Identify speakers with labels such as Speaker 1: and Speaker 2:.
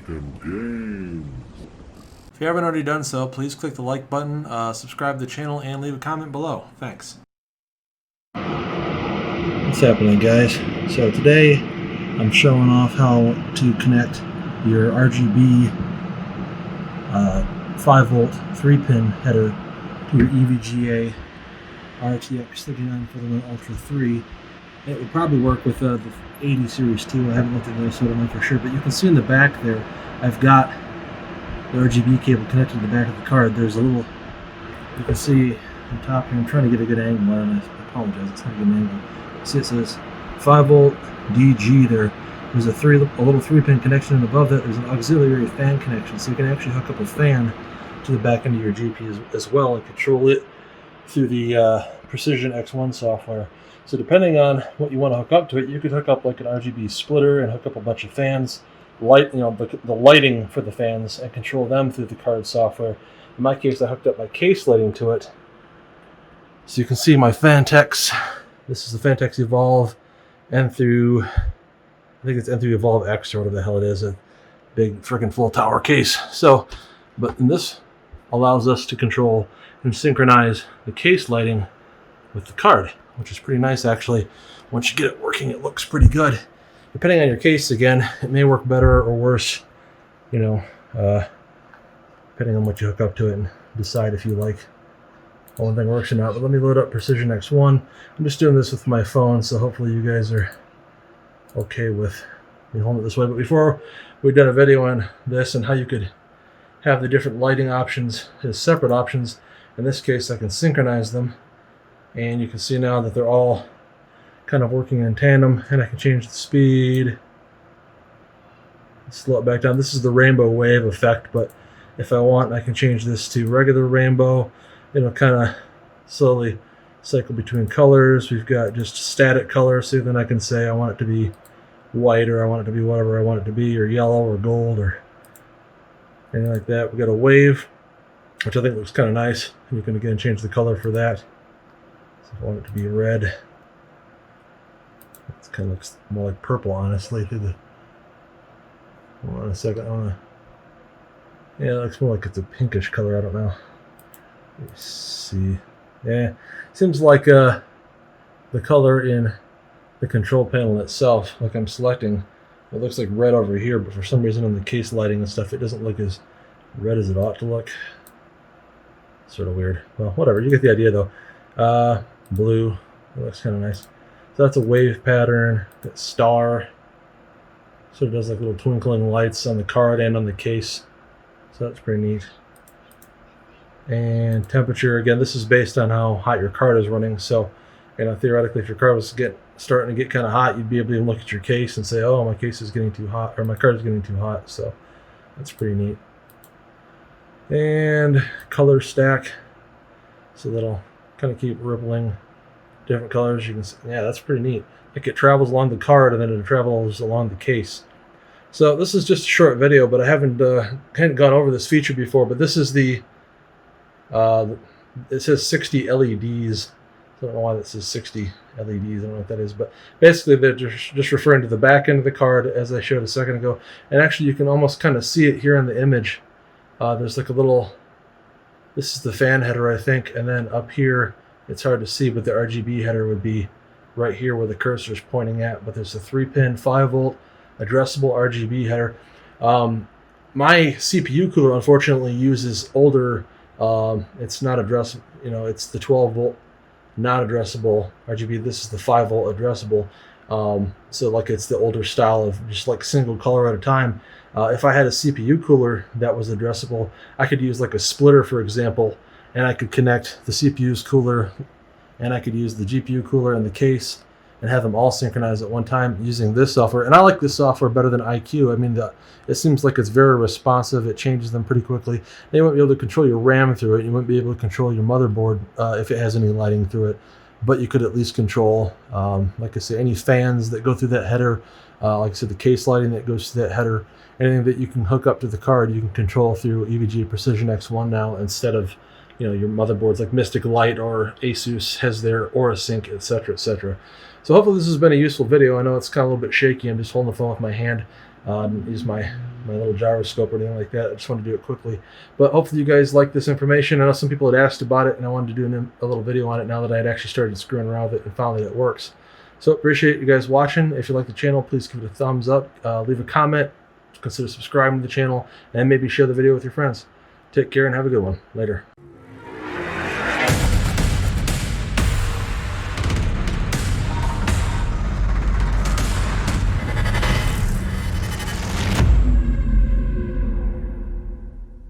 Speaker 1: fucking games.
Speaker 2: If you haven't already done so, please click the like button, subscribe to the channel, and leave a comment below. Thanks.
Speaker 3: What's happening, guys? So today I'm showing off how to connect your RGB 5-volt 3-pin header to your EVGA RTX 3941 Ultra 3. It would probably work with the 80 series too. I haven't looked at those, so I don't know for sure. But you can see in the back there, I've got the RGB cable connected to the back of the card. There's a little, you can see on top here, I'm trying to get a good angle on it. I apologize, it's not a good angle. See, it says 5-volt DG there. There's a little 3-pin connection, and above that there's an auxiliary fan connection, so you can actually hook up a fan to the back end of your GP as well and control it through the Precision X1 software. So depending on what you want to hook up to it, you could hook up like an RGB splitter and hook up a bunch of fans, the lighting for the fans, and control them through the card software. In my case, I hooked up my case lighting to it. So you can see my Phanteks. This is the Phanteks Evolv Enthoo, I think it's Enthoo Evolv X or whatever the hell it is, a big freaking full tower case. So, but this allows us to control and synchronize the case lighting with the card, which is pretty nice actually. Once you get it working, it looks pretty good. Depending on your case, again, it may work better or worse, you know, depending on what you hook up to it, and decide if you like one thing works or not. But let me load up Precision X1. I'm just doing this with my phone, so hopefully you guys are okay with me holding it this way. But before, we've done a video on this and how you could have the different lighting options as separate options. In this case, I can synchronize them, and you can see now that they're all kind of working in tandem, and I can change the speed, slow it back down. This is the rainbow wave effect, but if I want, I can change this to regular rainbow. It'll kind of slowly cycle between colors. We've got just static color, so then I can say I want it to be white, or I want it to be whatever I want it to be, or yellow, or gold, or anything like that. We've got a wave, which I think looks kind of nice. You can again change the color for that. So if I want it to be red, it kind of looks more like purple, honestly. Hold on a second. Yeah, it looks more like it's a pinkish color. I don't know. Let's see. Yeah, seems like the color in the control panel itself, like I'm selecting, it looks like red over here, but for some reason on the case lighting and stuff, it doesn't look as red as it ought to look. Sort of weird. Well, whatever. You get the idea, though. Blue. It looks kind of nice. So that's a wave pattern. That star. So it does like little twinkling lights on the card and on the case. So that's pretty neat. And temperature, again, this is based on how hot your card is running. So, you know, theoretically, if your card was starting to get kind of hot, you'd be able to look at your case and say, oh, my case is getting too hot, or my card is getting too hot. So that's pretty neat. And color stack, so that'll kind of keep rippling different colors. You can see, yeah, that's pretty neat. Like it travels along the card and then it travels along the case. So this is just a short video, but I haven't kind of gone over this feature before. But this is the it says 60 LEDs. I don't know why that says 60 LEDs. I don't know what that is, but basically they're just referring to the back end of the card, as I showed a second ago. And actually, you can almost kind of see it here in the image. There's like a little. This is the fan header, I think, and then up here it's hard to see, but the RGB header would be right here where the cursor is pointing at. But there's a 3-pin 5-volt addressable RGB header. My CPU cooler unfortunately uses older. It's not addressable, you know, it's the 12-volt not addressable RGB. This is the 5-volt addressable. So like it's the older style of just like single color at a time. If I had a CPU cooler that was addressable, I could use like a splitter, for example, and I could connect the CPU's cooler, and I could use the GPU cooler and the case and have them all synchronized at one time using this software. And I like this software better than IQ. I mean, it seems like it's very responsive. It changes them pretty quickly. You won't be able to control your RAM through it. You won't be able to control your motherboard if it has any lighting through it. But you could at least control, like I say, any fans that go through that header. Like I said, the case lighting that goes to that header. Anything that you can hook up to the card, you can control through EVGA Precision X1 now, instead of, you know, your motherboards like Mystic Light or Asus has their AuraSync, etc., etc. So hopefully this has been a useful video. I know it's kind of a little bit shaky. I'm just holding the phone with my hand. Use my my little gyroscope or anything like that. I just wanted to do it quickly. But hopefully you guys like this information. I know some people had asked about it, and I wanted to do a little video on it now that I had actually started screwing around with it and found that it works. So appreciate you guys watching. If you like the channel, please give it a thumbs up. Leave a comment. Consider subscribing to the channel, and maybe share the video with your friends. Take care and have a good one. Later.